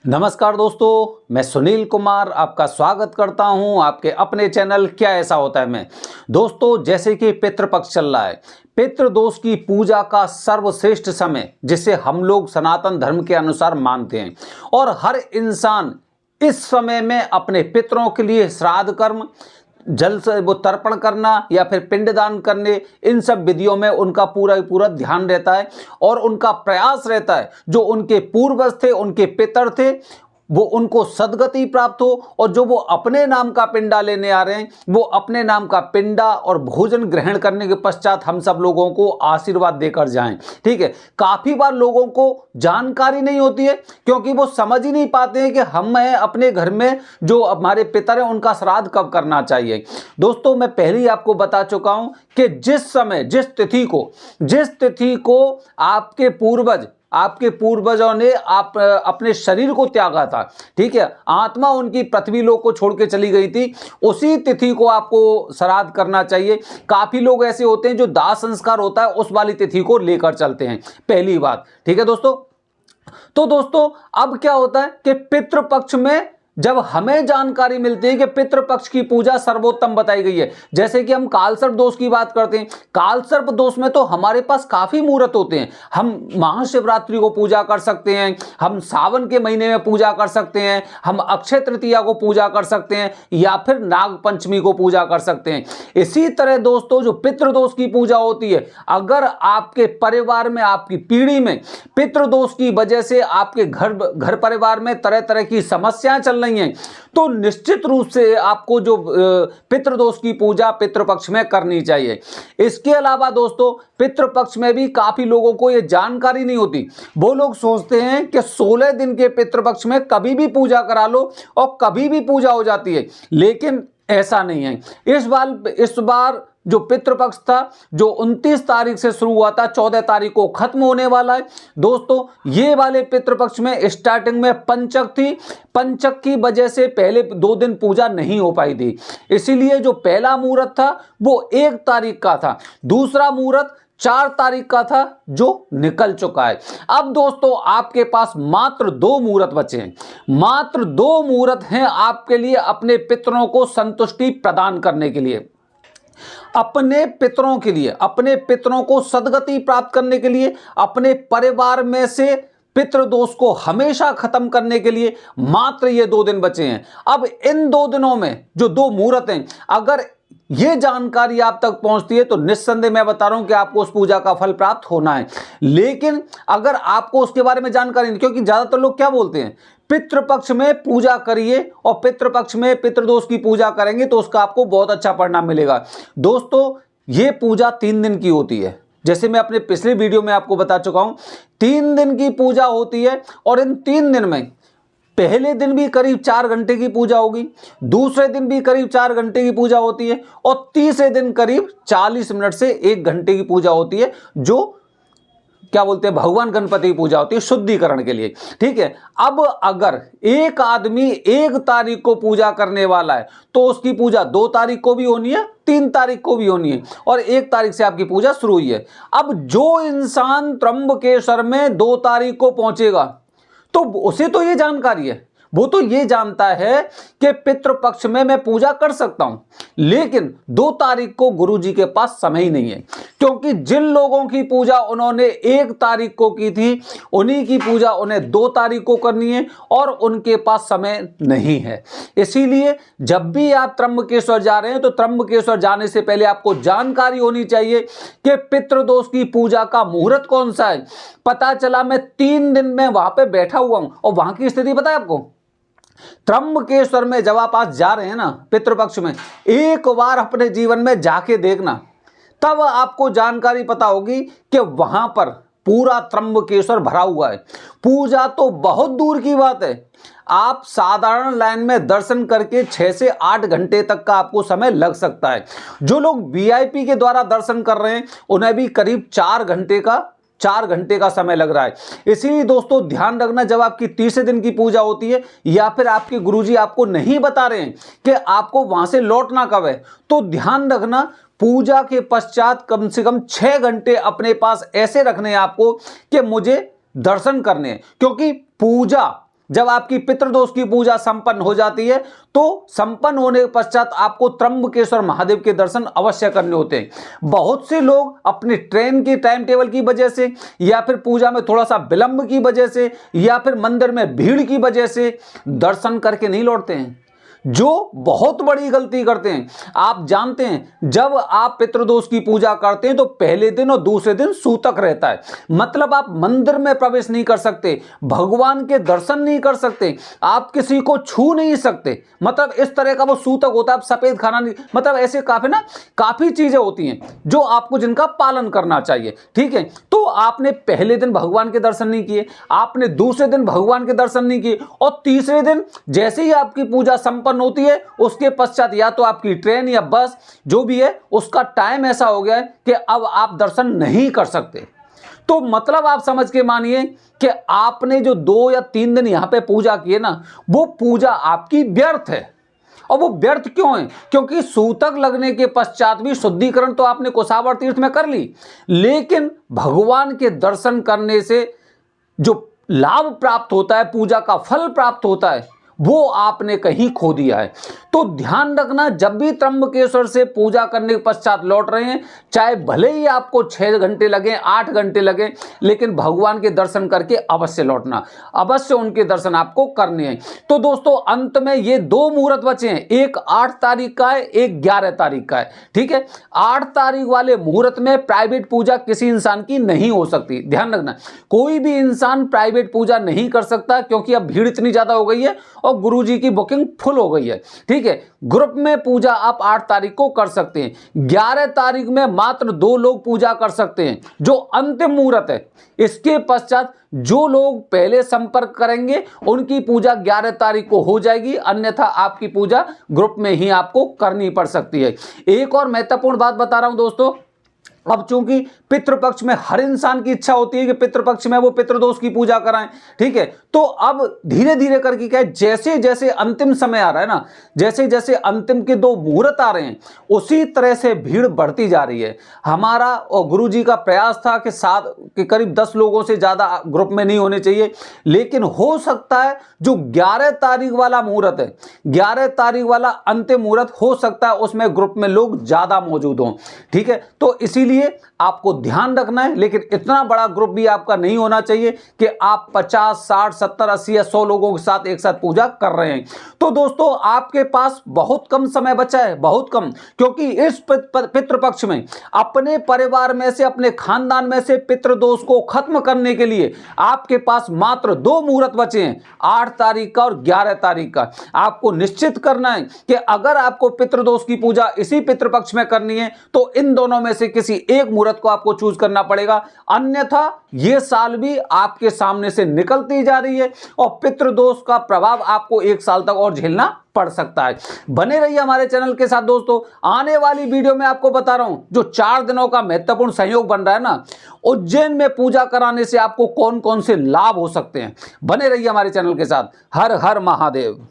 नमस्कार दोस्तों, मैं सुनील कुमार आपका स्वागत करता हूं आपके अपने चैनल क्या ऐसा होता है में। दोस्तों, जैसे कि पितृपक्ष चल रहा है, पितृदोष की पूजा का सर्वश्रेष्ठ समय जिसे हम लोग सनातन धर्म के अनुसार मानते हैं और हर इंसान इस समय में अपने पितरों के लिए श्राद्ध कर्म, जल से वो तर्पण करना या फिर पिंडदान करने, इन सब विधियों में उनका पूरा ध्यान रहता है और उनका प्रयास रहता है जो उनके पूर्वज थे, उनके पितर थे, वो उनको सदगति प्राप्त हो और जो वो अपने नाम का पिंडा लेने आ रहे हैं वो अपने नाम का पिंडा और भोजन ग्रहण करने के पश्चात हम सब लोगों को आशीर्वाद देकर जाएं। ठीक है, काफी बार लोगों को जानकारी नहीं होती है क्योंकि वो समझ ही नहीं पाते हैं कि हमें अपने घर में जो हमारे पितर हैं उनका श्राद्ध कब करना चाहिए। दोस्तों, मैं पहले ही आपको बता चुका हूं कि जिस समय जिस तिथि को आपके पूर्वजों ने अपने शरीर को त्यागा था, ठीक है, आत्मा उनकी पृथ्वी लोक को छोड़ के चली गई थी, उसी तिथि को आपको श्राद्ध करना चाहिए। काफी लोग ऐसे होते हैं जो दाह संस्कार होता है उस वाली तिथि को लेकर चलते हैं, पहली बात। ठीक है दोस्तों, तो दोस्तों अब क्या होता है कि पितृपक्ष में जब हमें जानकारी मिलती है कि पितृपक्ष की पूजा सर्वोत्तम बताई गई है, जैसे कि हम कालसर्प दोष की बात करते हैं, कालसर्प दोष में तो हमारे पास काफी मुहूर्त होते हैं। हम महाशिवरात्रि को पूजा कर सकते हैं, हम सावन के महीने में पूजा कर सकते हैं, हम अक्षय तृतीया को पूजा कर सकते हैं या फिर नाग पंचमी को पूजा कर सकते हैं। इसी तरह दोस्तों, जो पितृदोष की पूजा होती है, अगर आपके परिवार में, आपकी पीढ़ी में पितृदोष की वजह से आपके घर परिवार में तरह तरह की समस्याएं चल रही हैं, तो निश्चित रूप से आपको जो पितृदोष की पूजा पितृपक्ष में करनी चाहिए। इसके अलावा दोस्तों, पितृपक्ष में भी काफी लोगों को यह जानकारी नहीं होती। वो लोग सोचते हैं कि 16 दिन के पितृपक्ष में कभी भी पूजा करा लो और कभी भी पूजा हो जाती है, लेकिन ऐसा नहीं है। इस बार जो पितृपक्ष था, जो 29 तारीख से शुरू हुआ था, 14 तारीख को खत्म होने वाला है। दोस्तों, ये वाले पितृपक्ष में स्टार्टिंग में पंचक थी, पंचक की वजह से पहले 2 दिन पूजा नहीं हो पाई थी, इसीलिए जो पहला मुहूर्त था वो 1 तारीख का था, दूसरा मुहूर्त 4 तारीख का था जो निकल चुका है। अब दोस्तों, आपके पास मात्र 2 मुहूर्त बचे हैं, मात्र 2 मुहूर्त हैं आपके लिए अपने पितरों को संतुष्टि प्रदान करने के लिए, अपने पितरों के लिए, अपने पितरों को सदगति प्राप्त करने के लिए, अपने परिवार में से पितृदोष को हमेशा खत्म करने के लिए मात्र ये 2 दिन बचे हैं। अब इन 2 दिनों में जो 2 मुहूर्त हैं, अगर ये जानकारी आप तक पहुंचती है तो निस्संदेह मैं बता रहा हूं कि आपको उस पूजा का फल प्राप्त होना है। लेकिन अगर आपको उसके बारे में जानकारी नहीं, क्योंकि ज्यादातर लोग क्या बोलते हैं, पितृपक्ष में पूजा करिए और पितृपक्ष में पितृदोष की पूजा करेंगे तो उसका आपको बहुत अच्छा परिणाम मिलेगा। दोस्तों, ये पूजा 3 दिन की होती है, जैसे मैं अपने पिछले वीडियो में आपको बता चुका हूं, 3 दिन की पूजा होती है और इन 3 दिन में पहले दिन भी करीब 4 घंटे की पूजा होगी, दूसरे दिन भी करीब 4 घंटे की पूजा होती है और तीसरे दिन करीब 40 मिनट से 1 घंटे की पूजा होती है, जो क्या बोलते हैं, भगवान गणपति की पूजा होती है शुद्धिकरण के लिए। ठीक है, अब अगर एक आदमी 1 तारीख को पूजा करने वाला है तो उसकी पूजा 2 तारीख को भी होनी है, 3 तारीख को भी होनी है और 1 तारीख से आपकी पूजा शुरू हुई है। अब जो इंसान त्र्यंबकेश्वर में 2 तारीख को पहुंचेगा तो उसे तो ये जानकारी है, वो तो ये जानता है कि पितृपक्ष में मैं पूजा कर सकता हूं, लेकिन 2 तारीख को गुरुजी के पास समय ही नहीं है, क्योंकि जिन लोगों की पूजा उन्होंने 1 तारीख को की थी उन्हीं की पूजा उन्हें 2 तारीख को करनी है और उनके पास समय नहीं है। इसीलिए जब भी आप त्र्यंबकेश्वर जा रहे हैं तो त्र्यंबकेश्वर जाने से पहले आपको जानकारी होनी चाहिए कि पितृदोष की पूजा का मुहूर्त कौन सा है। पता चला मैं 3 दिन में वहां पे बैठा हुआ हूं और वहां की स्थिति पता है आपको, त्र्यंबकेश्वर में जब आप आज जा रहे हैं ना पितृपक्ष में, एक बार अपने जीवन में जाके देखना, तब आपको जानकारी पता होगी कि वहां पर पूरा त्र्यंबकेश्वर भरा हुआ है। पूजा तो बहुत दूर की बात है, आप साधारण लाइन में दर्शन करके 6 से 8 घंटे तक का आपको समय लग सकता है। जो लोग वीआईपी के द्वारा दर्शन कर रहे हैं उन्हें भी करीब 4 घंटे का समय लग रहा है। इसीलिए दोस्तों, ध्यान रखना, जब आपकी तीसरे दिन की पूजा होती है या फिर आपके गुरुजी आपको नहीं बता रहे हैं कि आपको वहां से लौटना कब है, तो ध्यान रखना पूजा के पश्चात कम से कम 6 घंटे अपने पास ऐसे रखने हैं आपको कि मुझे दर्शन करने हैं, क्योंकि पूजा जब आपकी पितृदोष की पूजा संपन्न हो जाती है तो संपन्न होने के पश्चात आपको त्र्यंबकेश्वर महादेव के दर्शन अवश्य करने होते हैं। बहुत से लोग अपने ट्रेन की टाइम टेबल की वजह से या फिर पूजा में थोड़ा सा विलंब की वजह से या फिर मंदिर में भीड़ की वजह से दर्शन करके नहीं लौटते हैं, जो बहुत बड़ी गलती करते हैं। आप जानते हैं जब आप पितृदोष की पूजा करते हैं तो पहले दिन और दूसरे दिन सूतक रहता है, मतलब आप मंदिर में प्रवेश नहीं कर सकते, भगवान के दर्शन नहीं कर सकते, आप किसी को छू नहीं सकते, मतलब इस तरह का वो सूतक होता है। आप सफेद खाना नहीं, मतलब ऐसे काफी चीजें होती हैं जो आपको जिनका पालन करना चाहिए, ठीक है। तो आपने पहले दिन भगवान के दर्शन नहीं किए, आपने दूसरे दिन भगवान के दर्शन नहीं किए और तीसरे दिन जैसे ही आपकी पूजा संपन्न होती है उसके पश्चात या तो आपकी ट्रेन या बस जो भी है उसका टाइम ऐसा हो गया है कि अब आप दर्शन नहीं कर सकते। तो मतलब आप समझ के मानिए कि आपने जो 2 या 3 दिन यहां पे पूजा की है ना, वो पूजा आपकी व्यर्थ है। और वो व्यर्थ क्यों है? क्योंकि सूतक लगने के पश्चात भी शुद्धिकरण तो आपने कोसावर तीर्थ में कर ली, लेकिन भगवान के दर्शन करने से जो लाभ प्राप्त होता है, पूजा का फल प्राप्त होता है, वो आपने कहीं खो दिया है। तो ध्यान रखना, जब भी त्र्यंबकेश्वर से पूजा करने के पश्चात लौट रहे हैं, चाहे भले ही आपको 6 घंटे लगे, 8 घंटे लगे, लेकिन भगवान के दर्शन करके अवश्य लौटना, अवश्य उनके दर्शन आपको करने हैं। तो दोस्तों अंत में ये 2 मुहूर्त बचे हैं, एक 8 तारीख का है, एक 11 तारीख का है, ठीक है। 8 तारीख वाले मुहूर्त में प्राइवेट पूजा किसी इंसान की नहीं हो सकती, ध्यान रखना, कोई भी इंसान प्राइवेट पूजा नहीं कर सकता, क्योंकि अब भीड़ इतनी ज्यादा हो गई है और गुरुजी की बुकिंग फुल हो गई है, ठीक है। ग्रुप में पूजा आप 8 तारीख को कर सकते हैं। 11 तारीख में मात्र 2 लोग पूजा कर सकते हैं, जो अंतिम मुहूर्त है। इसके पश्चात जो लोग पहले संपर्क करेंगे उनकी पूजा 11 तारीख को हो जाएगी, अन्यथा आपकी पूजा ग्रुप में ही आपको करनी पड़ सकती है। एक और महत्वपूर्ण बात बता रहा हूं दोस्तों, अब चूंकि पितृपक्ष में हर इंसान की इच्छा होती है कि पितृपक्ष में वो पितृदोष की पूजा कराएं, ठीक है। तो अब धीरे धीरे करके क्या है, जैसे जैसे अंतिम समय आ रहा है ना, जैसे जैसे अंतिम के 2 मुहूर्त आ रहे हैं, उसी तरह से भीड़ बढ़ती जा रही है। हमारा और गुरुजी का प्रयास था कि 7 के करीब 10 लोगों से ज्यादा ग्रुप में नहीं होने चाहिए, लेकिन हो सकता है जो 11 तारीख वाला मुहूर्त है, 11 तारीख वाला अंतिम मुहूर्त हो सकता है उसमें ग्रुप में लोग ज्यादा मौजूद हों, ठीक है। तो इसीलिए आपको ध्यान रखना है, लेकिन इतना बड़ा ग्रुप भी आपका नहीं होना चाहिए कि आप 50, 60, 70, 80 या 100 लोगों के साथ एक साथ पूजा कर रहे हैं। तो दोस्तों आपके पास बहुत कम समय बचा है, बहुत कम, क्योंकि इस पितृपक्ष में अपने परिवार में से, अपने खानदान में से पितृदोष को खत्म करने के लिए आपके पास मात्र 2 मुहूर्त बचे हैं, 8 तारीख का और 11 तारीख का। आपको निश्चित करना है कि अगर आपको पितृदोष की पूजा इसी पितृपक्ष में करनी है तो इन दोनों में से किसी एक मुहूर्त को आपको चूज करना पड़ेगा, अन्यथा यह साल भी आपके सामने से निकलती जा रही है और पितृदोष का प्रभाव आपको 1 साल तक और झेलना पड़ सकता है। बने रहिए हमारे चैनल के साथ दोस्तों। आने वाली वीडियो में आपको बता रहा हूं जो 4 दिनों का महत्वपूर्ण संयोग बन रहा है ना, उज्जैन में पूजा कराने से आपको कौन कौन से लाभ हो सकते हैं। बने रहिए हमारे चैनल के साथ। हर हर महादेव।